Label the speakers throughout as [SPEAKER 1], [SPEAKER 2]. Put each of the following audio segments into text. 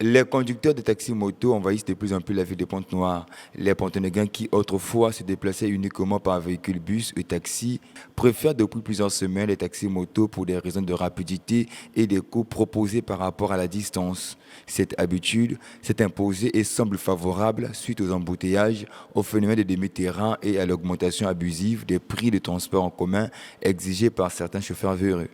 [SPEAKER 1] Les conducteurs de taxis-motos envahissent de plus en plus la ville de Pointe-Noire. Les Ponténégalais qui autrefois se déplaçaient uniquement par véhicule bus et taxi préfèrent depuis plusieurs semaines les taxis-motos pour des raisons de rapidité et des coûts proposés par rapport à la distance. Cette habitude s'est imposée et semble favorable suite aux embouteillages, au phénomène de demi-terrain et à l'augmentation abusive des prix de transport en commun exigés par certains chauffeurs véreux.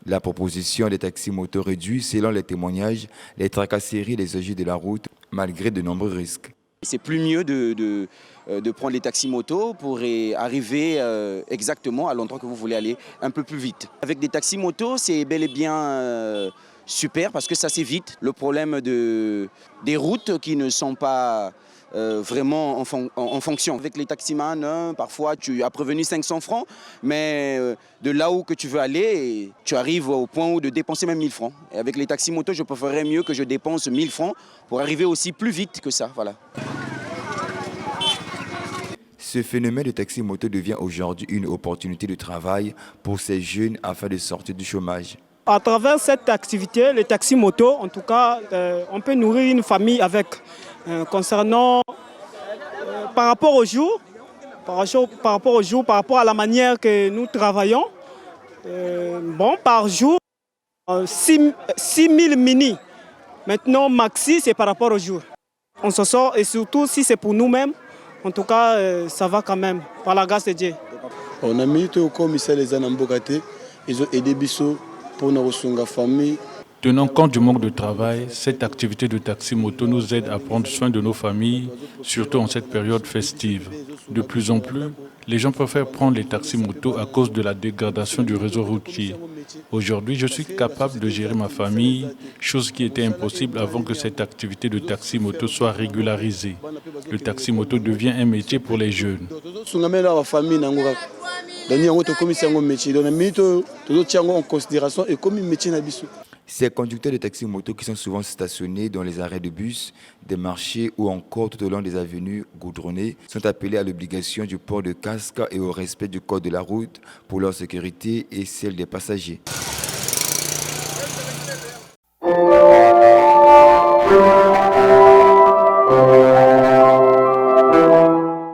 [SPEAKER 1] La proposition des taxis-motos réduit, selon les témoignages, les tracasseries et les enjeux de la route, malgré de nombreux risques.
[SPEAKER 2] C'est plus mieux de prendre les taxis-motos pour arriver exactement à l'endroit que vous voulez aller un peu plus vite. Avec des taxis-motos, c'est bel et bien super parce que ça s'évite le problème des routes qui ne sont pas vraiment en fonction. Avec les taximans, parfois tu as prévenu 500 francs, mais de là où que tu veux aller, tu arrives au point où de dépenser même 1000 francs. Et avec les taxis-motos, je préférerais mieux que je dépense 1000 francs pour arriver aussi plus vite que ça. Voilà.
[SPEAKER 1] Ce phénomène de taxi-moto devient aujourd'hui une opportunité de travail pour ces jeunes afin de sortir du chômage.
[SPEAKER 3] À travers cette activité, les taxis-motos, en tout cas, on peut nourrir une famille avec. Concernant, par rapport au jour, par rapport à la manière que nous travaillons, par jour, 6 000 mini. Maintenant, maxi, c'est par rapport au jour. On se sort et surtout si c'est pour nous-mêmes, en tout cas, ça va quand même, par la grâce de Dieu.
[SPEAKER 4] On a mis au commissaire les Anambogate, ils ont aidé Bissot pour nos famille.
[SPEAKER 5] Tenant compte du manque de travail, cette activité de taxi-moto nous aide à prendre soin de nos familles, surtout en cette période festive. De plus en plus, les gens préfèrent prendre les taxis-motos à cause de la dégradation du réseau routier. Aujourd'hui, je suis capable de gérer ma famille, chose qui était impossible avant que cette activité de taxi-moto soit régularisée. Le taxi-moto devient un métier pour les jeunes.
[SPEAKER 1] Ces conducteurs de taxis-motos qui sont souvent stationnés dans les arrêts de bus, des marchés ou encore tout au long des avenues goudronnées sont appelés à l'obligation du port de casque et au respect du code de la route pour leur sécurité et celle des passagers.